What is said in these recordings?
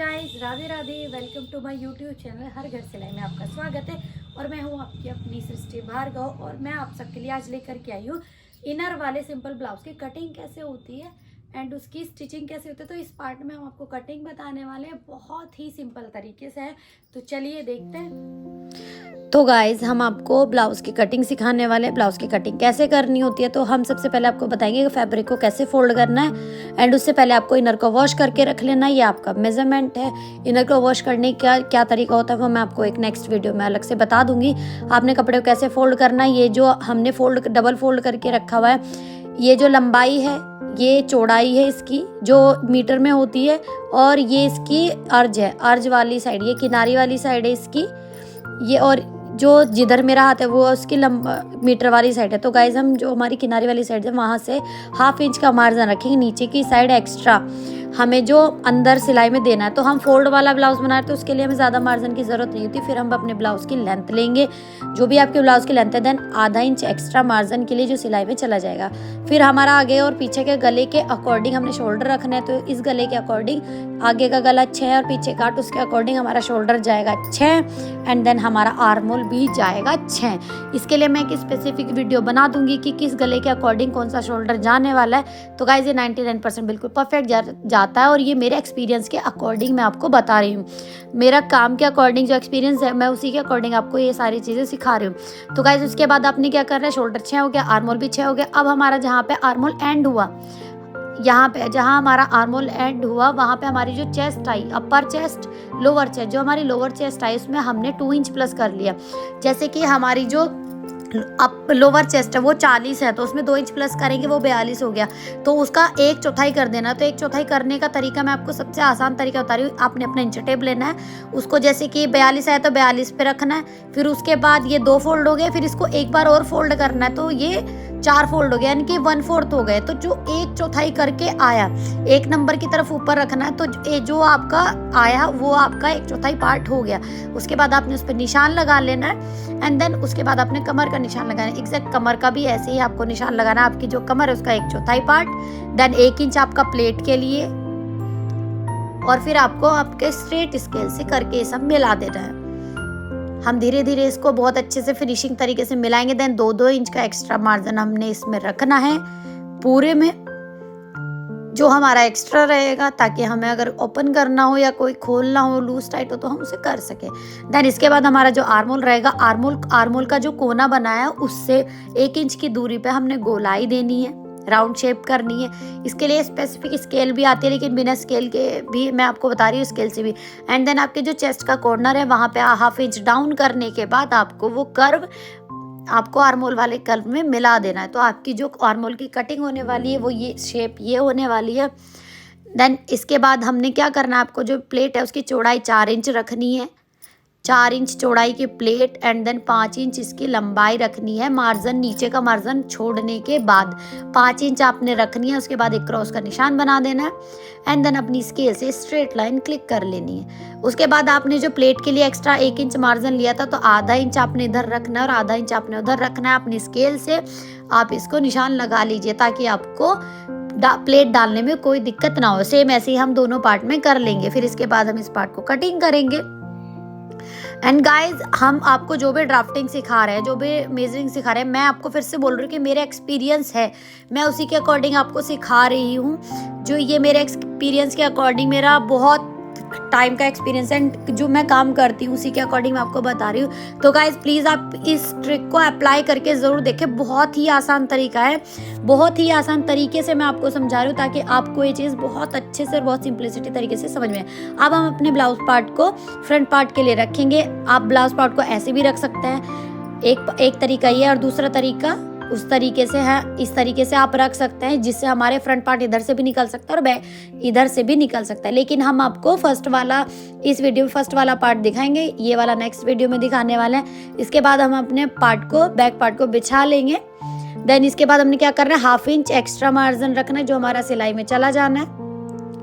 Guys, Radhe Radhe. Welcome to my YouTube channel हर घर सिलाई में आपका स्वागत है। और मैं हूं आपकी अपनी सृष्टि भार्गव और मैं आप सबके लिए आज लेकर के आई हूं इनर वाले सिंपल ब्लाउज की कटिंग कैसे होती है एंड उसकी स्टिचिंग कैसे होती है। तो इस पार्ट में हम आपको कटिंग बताने वाले हैं, बहुत ही सिंपल तरीके से है। तो चलिए देखते हैं। तो गाइज, हम आपको ब्लाउज की कटिंग सिखाने वाले हैं। ब्लाउज की कटिंग कैसे करनी होती है, तो हम सबसे पहले आपको बताएंगे कि फैब्रिक को कैसे फोल्ड करना है एंड उससे पहले आपको इनर को वॉश करके रख लेना है। ये आपका मेजरमेंट है। इनर को वॉश करने का क्या तरीका होता है वो मैं आपको एक नेक्स्ट वीडियो में अलग से बता दूंगी। आपने कपड़े को कैसे फोल्ड करना है, ये जो हमने डबल फोल्ड करके रखा हुआ है, ये जो लंबाई है, ये चौड़ाई है इसकी जो मीटर में होती है, और ये इसकी अर्ज है, अर्ज वाली साइड, ये किनारी वाली साइड है इसकी ये, और जो जिधर मेरा हाथ है वो उसकी मीटर वाली साइड है। तो गाइज, हम जो हमारी किनारी वाली साइड है वहाँ से 1/2 इंच का मार्जिन रखेंगे। नीचे की साइड एक्स्ट्रा हमें जो अंदर सिलाई में देना है। तो हम फोल्ड वाला ब्लाउज बना रहे हैं तो उसके लिए हमें ज़्यादा मार्जिन की ज़रूरत नहीं होती। फिर हम अपने ब्लाउज की लेंथ लेंगे, जो भी आपके ब्लाउज की लेंथ है, देन 1/2 इंच एक्स्ट्रा मार्जिन के लिए जो सिलाई में चला जाएगा। फिर हमारा आगे और पीछे के गले के अकॉर्डिंग हमने शोल्डर रखना है। तो इस गले के अकॉर्डिंग आगे का गला 6 और पीछे काट, उसके अकॉर्डिंग हमारा शोल्डर जाएगा 6 एंड देन हमारा आर्म होल भी जाएगा 6। इसके लिए मैं एक स्पेसिफिक वीडियो बना दूंगी कि किस गले के अकॉर्डिंग कौन सा शोल्डर जाने वाला है। तो गाइज, ये 99% बिल्कुल परफेक्ट जाता है और ये मेरे एक्सपीरियंस के अकॉर्डिंग मैं आपको बता रही हूँ। मेरा काम के अकॉर्डिंग जो एक्सपीरियंस है मैं उसी के अकॉर्डिंग आपको ये सारी चीज़ें सिखा रही हूँ। तो गाइज, उसके बाद आपने क्या करना है, शोल्डर 6 हो गया, आर्म होल भी 6 हो गया। अब हमारा जहाँ पे आर्म होल एंड हुआ, यहाँ पे जहाँ हमारा आर्म होल एंड हुआ वहाँ पे हमारी जो चेस्ट आई, अपर चेस्ट लोअर चेस्ट, जो हमारी लोअर चेस्ट आई उसमें हमने 2 इंच प्लस कर लिया। जैसे कि हमारी जो अप लोअर चेस्ट है वो 40 है तो उसमें 2 इंच प्लस करेंगे, वो 42 हो गया। तो उसका 1/4 कर देना। तो 1/4 करने का तरीका मैं आपको सबसे आसान तरीका बता रही हूँ। आपने अपना इंच टेप लेना है, उसको जैसे कि 42 है तो 42 पे रखना है। फिर उसके बाद ये 2 फोल्ड हो गए, फिर इसको एक बार और फोल्ड करना है, तो ये 4 फोल्ड हो गया, यानी कि 1/4 हो गए। तो जो 1/4 करके आया, 1 नंबर की तरफ ऊपर रखना है, तो जो आपका आया वो आपका 1/4 पार्ट हो गया। उसके बाद आपने उस पर निशान लगा लेना है एंड देन उसके बाद आपने कमर का निशान लगाना है। एग्जैक्ट कमर का भी ऐसे ही आपको निशान लगाना है। आपकी जो कमर है उसका 1/4 पार्ट, देन 1 इंच आपका प्लेट के लिए, और फिर आपको आपके स्ट्रेट स्केल से करके सब मिला देना है। हम धीरे धीरे इसको बहुत अच्छे से फिनिशिंग तरीके से मिलाएंगे। देन 2-2 इंच का एक्स्ट्रा मार्जिन हमने इसमें रखना है पूरे में, जो हमारा एक्स्ट्रा रहेगा, ताकि हमें अगर ओपन करना हो या कोई खोलना हो, लूज टाइट हो, तो हम उसे कर सके। देन इसके बाद हमारा जो आर्म होल रहेगा, आर्म होल का जो कोना बनाया है उससे 1 इंच की दूरी पे हमने गोलाई देनी है, राउंड शेप करनी है। इसके लिए स्पेसिफिक स्केल भी आती है, लेकिन बिना स्केल के भी मैं आपको बता रही हूँ, स्केल से भी। एंड देन आपके जो चेस्ट का कॉर्नर है वहाँ पे 1/2 इंच डाउन करने के बाद आपको वो कर्व, आपको आर्म होल वाले कर्व में मिला देना है। तो आपकी जो आर्म होल की कटिंग होने वाली है वो ये शेप ये होने वाली है। देन इसके बाद हमने क्या करना है, आपको जो प्लेट है उसकी चौड़ाई 4 इंच रखनी है, 4 इंच चौड़ाई की प्लेट एंड देन 5 इंच इसकी लंबाई रखनी है। मार्जिन, नीचे का मार्जिन छोड़ने के बाद 5 इंच आपने रखनी है। उसके बाद एक क्रॉस का निशान बना देना है एंड देन अपनी स्केल से स्ट्रेट लाइन क्लिक कर लेनी है। उसके बाद आपने जो प्लेट के लिए एक्स्ट्रा 1 इंच मार्जिन लिया था, तो 1/2 इंच आपने इधर रखना है और 1/2 इंच आपने उधर रखना है। अपनी स्केल से आप इसको निशान लगा लीजिए ताकि आपको प्लेट डालने में कोई दिक्कत ना हो। सेम ऐसे ही हम दोनों पार्ट में कर लेंगे। फिर इसके बाद हम इस पार्ट को कटिंग करेंगे। एंड गाइज, हम आपको जो भी ड्राफ्टिंग सिखा रहे हैं, जो भी मेजरिंग सिखा रहे हैं, मैं आपको फिर से बोल रही हूँ कि मेरा एक्सपीरियंस है, मैं उसी के अकॉर्डिंग आपको सिखा रही हूँ। जो ये मेरे एक्सपीरियंस के अकॉर्डिंग, मेरा बहुत टाइम का एक्सपीरियंस है, जो मैं काम करती हूँ उसी के अकॉर्डिंग मैं आपको बता रही हूँ। तो गाइज, प्लीज़ आप इस ट्रिक को अप्लाई करके ज़रूर देखें। बहुत ही आसान तरीका है, बहुत ही आसान तरीके से मैं आपको समझा रही हूँ ताकि आपको ये चीज़ बहुत अच्छे से और बहुत सिंपलिसिटी तरीके से समझ में आए। अब हम अपने ब्लाउज पार्ट को फ्रंट पार्ट के लिए रखेंगे। आप ब्लाउज पार्ट को ऐसे भी रख सकते हैं, एक तरीका ये, और दूसरा तरीका उस तरीके से है। इस तरीके से आप रख सकते हैं जिससे हमारे फ्रंट पार्ट इधर से भी निकल सकता है और बैक इधर से भी निकल सकता है। लेकिन हम आपको इस वीडियो में फर्स्ट वाला पार्ट दिखाएंगे, ये वाला नेक्स्ट वीडियो में दिखाने वाला है। इसके बाद हम अपने बैक पार्ट को बिछा लेंगे। देन इसके बाद हमने क्या करना है, 1/2 इंच एक्स्ट्रा मार्जिन रखना है जो हमारा सिलाई में चला जाना है,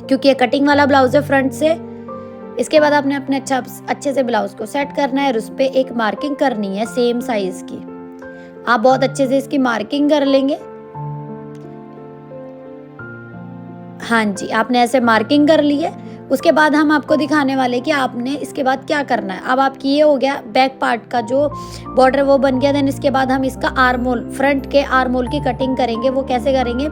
क्योंकि ये कटिंग वाला ब्लाउज है फ्रंट से। इसके बाद आपने अपने अच्छे से ब्लाउज को सेट करना है और उस पर एक मार्किंग करनी है सेम साइज की। आप बहुत अच्छे से इसकी मार्किंग कर लेंगे। हाँ जी, आपने ऐसे मार्किंग कर ली है। उसके बाद हम आपको दिखाने वाले कि आपने इसके बाद क्या करना है। अब आपकी ये हो गया बैक पार्ट का जो बॉर्डर वो बन गया। देन इसके बाद हम इसका आर्मोल, फ्रंट के आर्मोल की कटिंग करेंगे। वो कैसे करेंगे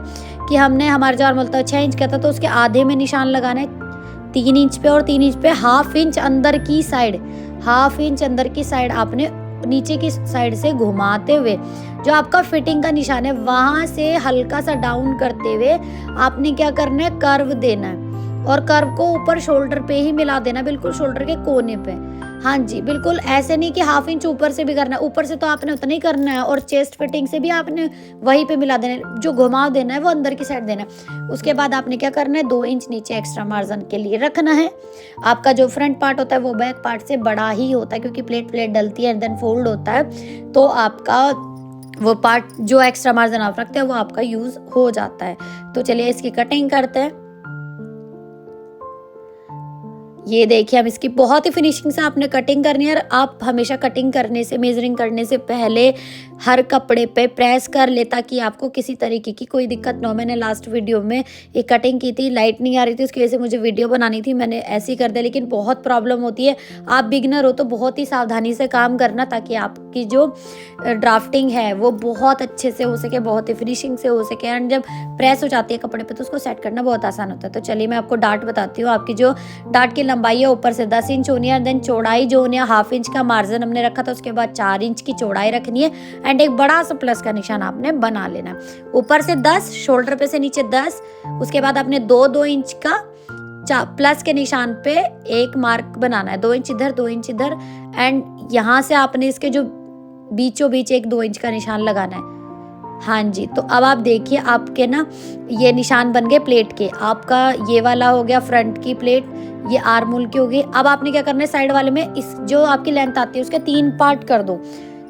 कि हमने हमारा जो आर्मोल था 6 इंच का था, तो उसके आधे में निशान लगाना है 3 इंच पे, और 3 इंच पे हाफ इंच अंदर की साइड, हाफ इंच अंदर की साइड आपने नीचे की साइड से घुमाते हुए जो आपका फिटिंग का निशान है वहां से हल्का सा डाउन करते हुए आपने क्या करना है, कर्व देना है। और कर्व को ऊपर शोल्डर पे ही मिला देना, बिल्कुल शोल्डर के कोने पे। हाँ जी, बिल्कुल ऐसे नहीं कि हाफ इंच ऊपर से भी करना है, ऊपर से तो आपने उतना ही करना है, और चेस्ट फिटिंग से भी आपने वहीं पे मिला देना है। जो घुमाव देना है वो अंदर की साइड देना है। उसके बाद आपने क्या करना है, 2 इंच नीचे एक्स्ट्रा मार्जिन के लिए रखना है। आपका जो फ्रंट पार्ट होता है वो बैक पार्ट से बड़ा ही होता है, क्योंकि प्लेट डलती है, देन फोल्ड होता है, तो आपका वो पार्ट जो एक्स्ट्रा मार्जिन आप रखते हैं वो आपका यूज हो जाता है। तो चलिए इसकी कटिंग करते हैं। ये देखिए, हम इसकी बहुत ही फिनिशिंग से आपने कटिंग करनी है। और आप हमेशा कटिंग करने से, मेजरिंग करने से पहले हर कपड़े पे प्रेस कर ले, ताकि आपको किसी तरीके की कोई दिक्कत ना हो। मैंने लास्ट वीडियो में एक कटिंग की थी, लाइट नहीं आ रही थी, उसकी वजह से मुझे वीडियो बनानी थी, मैंने ऐसे ही कर दिया, लेकिन बहुत प्रॉब्लम होती है। आप बिगनर हो तो बहुत ही सावधानी से काम करना, ताकि आपकी जो ड्राफ्टिंग है वो बहुत अच्छे से हो सके, बहुत ही फिनिशिंग से हो सके। एंड जब प्रेस हो जाती है कपड़े पे तो उसको सेट करना बहुत आसान होता है। तो चलिए मैं आपको डार्ट बताती हूँ। आपकी जो डार्ट की लंबाई है ऊपर से 10 इंच होनी है, देन चौड़ाई जो होनी है, हाफ इंच का मार्जिन हमने रखा था, उसके बाद 4 इंच की चौड़ाई रखनी है। एंड एक बड़ा सा प्लस का निशान आपने बना लेना है। ऊपर से 10, शोल्डर पे से नीचे 10, उसके बाद आपने 2-2 इंच का प्लस के निशान पे एक मार्क बनाना है, 2 इंच इधर 2 इंच इधर। एंड यहाँ से आपने इसके जो बीचों बीच एक 2 इंच का निशान लगाना है। हाँ जी, तो अब आप देखिए आपके ना ये निशान बन गए प्लेट के। आपका ये वाला हो गया फ्रंट की प्लेट, ये आर्मोल की हो गई। अब आपने क्या करना है, साइड वाले में इस जो आपकी लेंथ आती है उसके 3 पार्ट कर दो,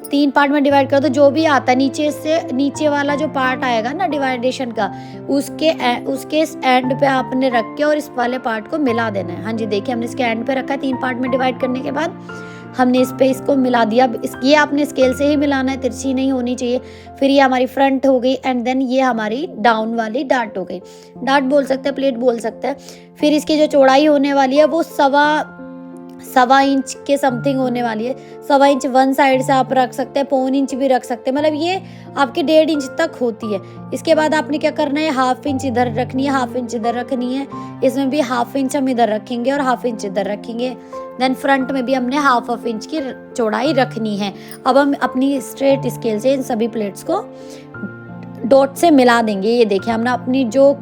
3 पार्ट में डिवाइड कर दो। जो भी आता है नीचे से, नीचे वाला जो पार्ट आएगा ना डिवाइडेशन का, उसके एंड पे आपने रख के और इस वाले पार्ट को मिला देना है। हाँ जी, देखिए हमने इसके एंड पे रखा है। 3 पार्ट में डिवाइड करने के बाद हमने इस पे इसको मिला दिया। ये आपने स्केल से ही मिलाना है, तिरछी नहीं होनी चाहिए। फिर ये हमारी फ्रंट हो गई, एंड देन ये हमारी डाउन वाली डार्ट हो गई। डार्ट बोल सकते हैं, प्लेट बोल सकते हैं। फिर इसकी जो चौड़ाई होने वाली है वो सवा इंच के समथिंग होने वाली है। 1.25 इंच वन साइड से आप रख सकते हैं, 1.25 इंच भी रख सकते हैं, मतलब ये आपके 1.5 इंच तक होती है। इसके बाद आपने क्या करना है, हाफ इंच इधर रखनी है, हाफ इंच इधर रखनी है। इसमें भी हाफ इंच हम इधर रखेंगे और हाफ इंच इधर रखेंगे। देन फ्रंट में भी हमने हाफ इंच की चौड़ाई रखनी है। अब हम अपनी स्ट्रेट स्केल से इन सभी प्लेट्स को डॉट से मिला देंगे। ये देखिए हमने अपनी जो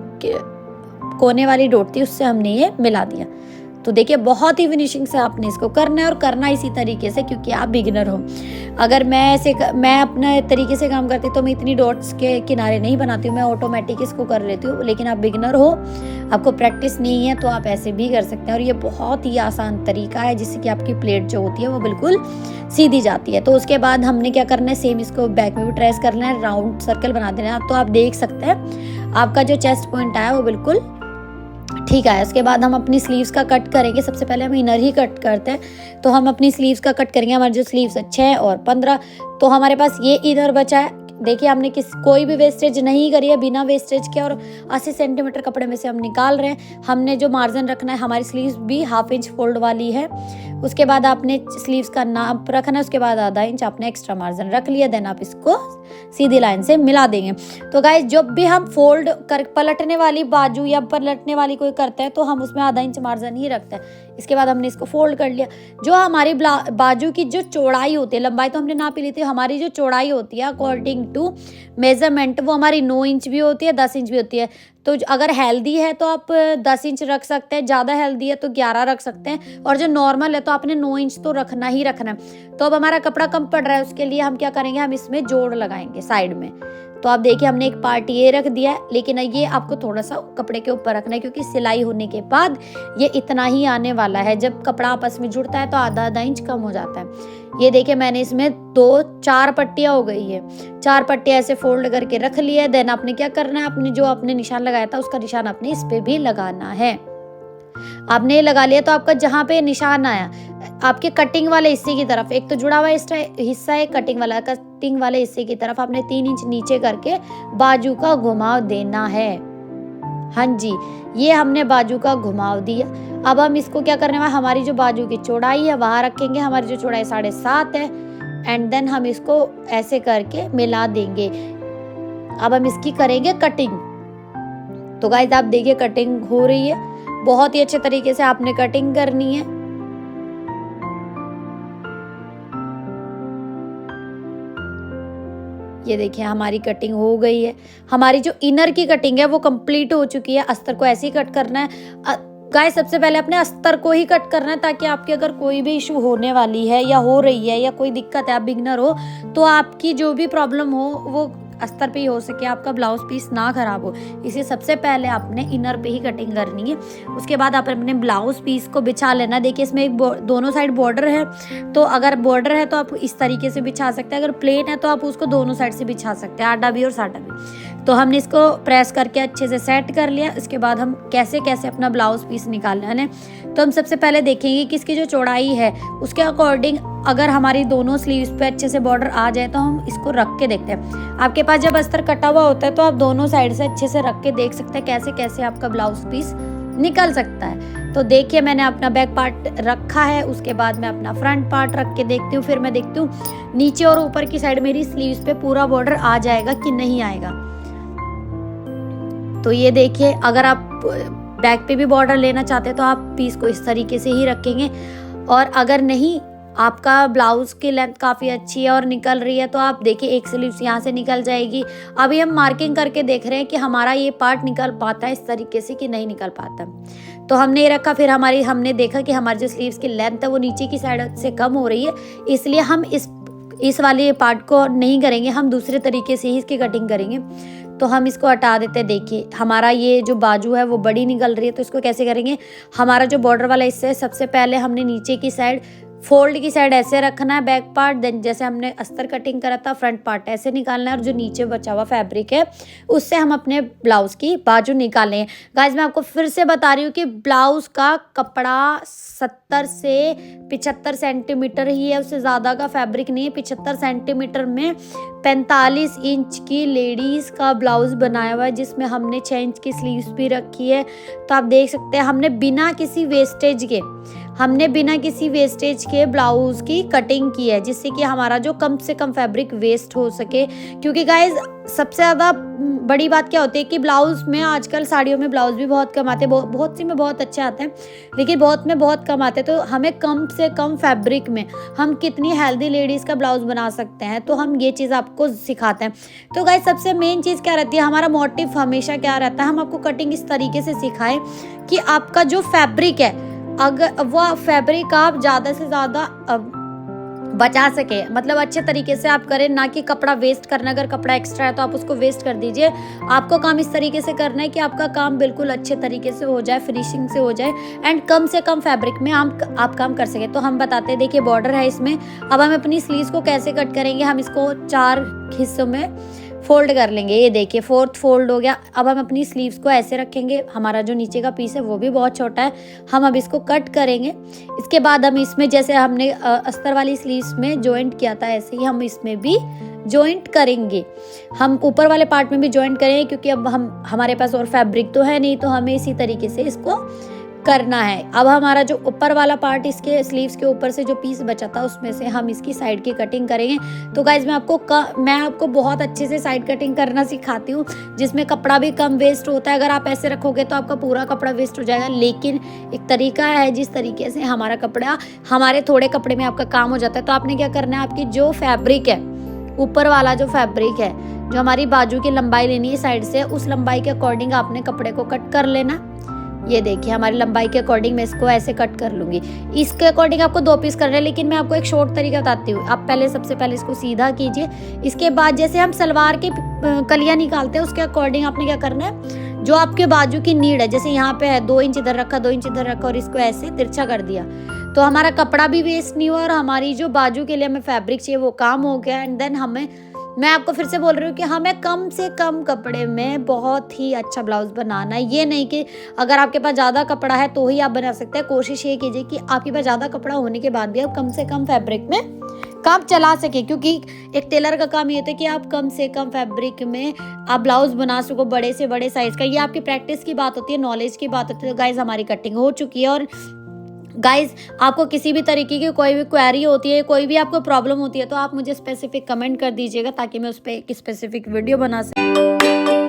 कोने वाली डॉट थी उससे हमने ये मिला दिया। तो देखिए बहुत ही फिनिशिंग से आपने इसको करना है, और करना इसी तरीके से, क्योंकि आप बिगिनर हो। अगर मैं अपने तरीके से काम करती तो मैं इतनी डॉट्स के किनारे नहीं बनाती हूँ, मैं ऑटोमेटिक इसको कर लेती हूँ। लेकिन आप बिगिनर हो, आपको प्रैक्टिस नहीं है, तो आप ऐसे भी कर सकते हैं। और ये बहुत ही आसान तरीका है जिससे कि आपकी प्लेट जो होती है वो बिल्कुल सीधी जाती है। तो उसके बाद हमने क्या करना है, सेम इसको बैक में भी ट्रेस करना है, राउंड सर्कल बना देना है। तो आप देख सकते हैं आपका जो चेस्ट पॉइंट आया वो बिल्कुल ठीक है। उसके बाद हम अपनी स्लीव्स का कट करेंगे। सबसे पहले हम इनर ही कट करते हैं, तो हम अपनी स्लीव्स का कट करेंगे। हमारे जो स्लीव्स 6 हैं और 15, तो हमारे पास ये इनर बचा है। देखिए हमने कोई भी वेस्टेज नहीं करी है, बिना वेस्टेज के, और 80 सेंटीमीटर कपड़े में से हम निकाल रहे हैं। हमने जो मार्जिन रखना है, हमारी स्लीव्स भी हाफ इंच फोल्ड वाली है। उसके बाद आपने स्लीव्स का नाप रखना है, उसके बाद आधा इंच आपने एक्स्ट्रा मार्जिन रख लिया। देन आप इसको सीधी लाइन से मिला देंगे। तो गाइस जब भी हम फोल्ड कर पलटने वाली बाजू या पलटने वाली कोई करते हैं तो हम उसमें आधा इंच मार्जिन ही रखते हैं। इसके बाद हमने इसको फोल्ड कर लिया। जो हमारी बाजू की जो चौड़ाई होती है, लंबाई तो हमने नाप ली थी, हमारी जो चौड़ाई होती है अकॉर्डिंग टू मेजरमेंट वो हमारी 9 इंच भी होती है, 10 इंच भी होती है। तो अगर हेल्दी है तो आप 10 इंच रख सकते हैं, ज़्यादा हेल्दी है तो 11 रख सकते हैं, और जो नॉर्मल है तो आपने 9 इंच तो रखना ही रखना है। तो अब हमारा कपड़ा कम पड़ रहा है, उसके लिए हम क्या करेंगे, हम इसमें जोड़ लगाएंगे साइड में। तो आप देखिए हमने एक पार्ट ये रख दिया है, लेकिन ये आपको थोड़ा सा कपड़े के ऊपर रखना है, क्योंकि सिलाई होने के बाद ये इतना ही आने वाला है। जब कपड़ा आपस में जुड़ता है तो आधा इंच कम हो जाता है। ये देखिए मैंने इसमें 4 पट्टियां हो गई है। 4 पट्टियां ऐसे फोल्ड करके रख लिया है। देन आपने क्या करना है, आपने जो आपने निशान लगाया था उसका निशान आपने इस पे भी लगाना है। आपने ये लगा लिया तो आपका जहाँ पे निशान आया आपके कटिंग वाले हिस्से की तरफ, एक तो जुड़ा हुआ हिस्सा है कटिंग वाले हिस्से की तरफ आपने 3 इंच नीचे करके बाजू का घुमाव देना है। हाँ जी, ये हमने बाजू का घुमाव दिया। अब हम इसको क्या करने वाले, हमारी जो बाजू की चौड़ाई है वहाँ रखेंगे, हमारी जो चौड़ाई 7.5 है, एंड देन हम इसको ऐसे करके मिला देंगे। अब हम इसकी करेंगे कटिंग। तो गाइस आप देखिए कटिंग हो रही है, बहुत ही अच्छे तरीके से आपने कटिंग करनी है। ये देखिए हमारी कटिंग हो गई है। हमारी जो इनर की कटिंग है वो कंप्लीट हो चुकी है। अस्तर को ऐसे ही कट करना है गाइस, सबसे पहले अपने अस्तर को ही कट करना है, ताकि आपकी अगर कोई भी इशू होने वाली है या हो रही है या कोई दिक्कत है, आप बिगनर हो, तो आपकी जो भी प्रॉब्लम हो वो अस्तर पे ही हो सके, आपका ब्लाउज पीस ना खराब हो। इसलिए सबसे पहले आपने इनर पे ही कटिंग करनी है। उसके बाद आप अपने ब्लाउज पीस को बिछा लेना। देखिए इसमें एक दोनों साइड बॉर्डर है, तो अगर बॉर्डर है तो आप इस तरीके से बिछा सकते हैं, अगर प्लेन है तो आप उसको दोनों साइड से बिछा सकते हैं, आडा भी और साडा भी। तो हमने इसको प्रेस करके अच्छे से सेट कर लिया। इसके बाद हम कैसे कैसे अपना ब्लाउज पीस निकालना है, तो हम सबसे पहले देखेंगे कि इसकी जो चौड़ाई है उसके अकॉर्डिंग अगर हमारी दोनों स्लीव्स पे अच्छे से बॉर्डर आ जाए तो हम इसको रख के देखते हैं। आपके पास जब अस्तर कटा हुआ होता है तो आप दोनों साइड से अच्छे से रख के देख सकते हैं कैसे कैसे आपका ब्लाउज पीस निकल सकता है। तो देखिए मैंने अपना बैक पार्ट रखा है, उसके बाद मैं अपना फ्रंट पार्ट रख के देखती हूँ, फिर मैं देखती हूँ नीचे और ऊपर की साइड मेरी स्लीव्स पे पूरा बॉर्डर आ जाएगा कि नहीं आएगा। तो ये देखिए अगर आप बैक पे भी बॉर्डर लेना चाहते हैं तो आप पीस को इस तरीके से ही रखेंगे, और अगर नहीं आपका ब्लाउज की लेंथ काफ़ी अच्छी है और निकल रही है तो आप देखिए एक स्लीव्स यहाँ से निकल जाएगी। अभी हम मार्किंग करके देख रहे हैं कि हमारा ये पार्ट निकल पाता है इस तरीके से कि नहीं निकल पाता। तो हमने ये रखा, फिर हमने देखा कि हमारी जो स्लीव्स की लेंथ है वो नीचे की साइड से कम हो रही है, इसलिए हम इस वाले पार्ट को नहीं करेंगे, हम दूसरे तरीके से ही इसकी कटिंग करेंगे। तो हम इसको हटा देते हैं। देखिए हमारा ये जो बाजू है वो बड़ी निकल रही है, तो इसको कैसे करेंगे, हमारा जो बॉर्डर वाला हिस्सा है सबसे पहले हमने नीचे की साइड फोल्ड की साइड ऐसे रखना है बैक पार्ट, देन जैसे हमने अस्तर कटिंग करा था फ्रंट पार्ट ऐसे निकालना है, और जो नीचे बचा हुआ फैब्रिक है उससे हम अपने ब्लाउज की बाजू निकालें। गाइस मैं आपको फिर से बता रही हूँ कि ब्लाउज का कपड़ा 70 से 75 सेंटीमीटर ही है, उससे ज़्यादा का फैब्रिक नहीं है। 75 सेंटीमीटर में 45 इंच की लेडीज़ का ब्लाउज बनाया हुआ है, जिसमें हमने 6 इंच की स्लीव्स भी रखी है। तो आप देख सकते हैं हमने बिना किसी वेस्टेज के ब्लाउज की कटिंग की है, जिससे कि हमारा जो कम से कम फैब्रिक वेस्ट हो सके। क्योंकि गाइज सबसे ज़्यादा बड़ी बात क्या होती है कि ब्लाउज में आजकल साड़ियों में ब्लाउज भी बहुत कम आते हैं, बहुत सी में बहुत अच्छे आते हैं, लेकिन बहुत में बहुत कम आते हैं। तो हमें कम से कम फैब्रिक में हम कितनी हेल्दी लेडीज़ का ब्लाउज बना सकते हैं, तो हम ये चीज़ आपको सिखाते हैं। तो गाइज सबसे मेन चीज़ क्या रहती है, हमारा मोटिव हमेशा क्या रहता है, हम आपको कटिंग इस तरीके से सिखाएं कि आपका जो फैब्रिक है अगर वो फैब्रिक आप ज़्यादा से ज़्यादा बचा सके, मतलब अच्छे तरीके से आप करें, ना कि कपड़ा वेस्ट करना। अगर कपड़ा एक्स्ट्रा है तो आप उसको वेस्ट कर दीजिए। आपको काम इस तरीके से करना है कि आपका काम बिल्कुल अच्छे तरीके से हो जाए, फिनिशिंग से हो जाए, एंड कम से कम फैब्रिक में आप काम कर सके। तो हम बताते हैं, देखिए बॉर्डर है इसमें। अब हम अपनी स्लीव्स को कैसे कट करेंगे, हम इसको 4 हिस्सों में फोल्ड कर लेंगे। ये देखिए 4th फोल्ड हो गया। अब हम अपनी स्लीव्स को ऐसे रखेंगे, हमारा जो नीचे का पीस है वो भी बहुत छोटा है, हम अब इसको कट करेंगे। इसके बाद हम इसमें जैसे हमने अस्तर वाली स्लीव्स में जॉइंट किया था, ऐसे ही हम इसमें भी जॉइंट करेंगे। हम ऊपर वाले पार्ट में भी जॉइंट करेंगे, क्योंकि अब हमारे पास और फैब्रिक तो है नहीं, तो हमें इसी तरीके से इसको करना है। अब हमारा जो ऊपर वाला पार्ट, इसके स्लीव्स के ऊपर से जो पीस बचा था उसमें से हम इसकी साइड की कटिंग करेंगे। तो गाइज मैं आपको बहुत अच्छे से साइड कटिंग करना सिखाती हूँ, जिसमें कपड़ा भी कम वेस्ट होता है। अगर आप ऐसे रखोगे तो आपका पूरा कपड़ा वेस्ट हो जाएगा, लेकिन एक तरीका है जिस तरीके से हमारा कपड़ा, हमारे थोड़े कपड़े में आपका काम हो जाता है। तो आपने क्या करना है, आपकी जो फैब्रिक है, ऊपर वाला जो फैब्रिक है, जो हमारी बाजू की लंबाई लेनी है साइड से, उस लंबाई के अकॉर्डिंग आपने कपड़े को कट कर लेना। ये देखिए हमारी लंबाई के अकॉर्डिंग मैं इसको ऐसे कट कर लूंगी। इसके अकॉर्डिंग आपको 2 पीस करना है, लेकिन मैं आपको एक शॉर्ट तरीका बताती हूँ। आप सबसे पहले इसको सीधा कीजिए। इसके बाद जैसे हम सलवार के कलियां निकालते हैं, उसके अकॉर्डिंग आपने क्या करना है, जो आपके बाजू की नीड है, जैसे यहाँ पे है 2 इंच इधर रखा, 2 इंच इधर रखा, और इसको ऐसे तिरछा कर दिया, तो हमारा कपड़ा भी वेस्ट नहीं हुआ और हमारी जो बाजू के लिए हमें फैब्रिक चाहिए वो काम हो गया। एंड देन मैं आपको फिर से बोल रही हूँ कि हमें कम से कम कपड़े में बहुत ही अच्छा ब्लाउज बनाना है। ये नहीं कि अगर आपके पास ज़्यादा कपड़ा है तो ही आप बना सकते हैं। कोशिश ये कीजिए कि आपके पास ज़्यादा कपड़ा होने के बाद भी आप कम से कम फैब्रिक में काम चला सके, क्योंकि एक टेलर का काम ये होता है कि आप कम से कम फैब्रिक में आप ब्लाउज बना सको बड़े से बड़े साइज का। ये आपकी प्रैक्टिस की बात होती है, नॉलेज की बात होती है। तो गाइज हमारी कटिंग हो चुकी है। और गाइज आपको किसी भी तरीके की कोई भी क्वेरी होती है, कोई भी आपको प्रॉब्लम होती है, तो आप मुझे स्पेसिफिक कमेंट कर दीजिएगा ताकि मैं उस पर एक स्पेसिफिक वीडियो बना सकूँ।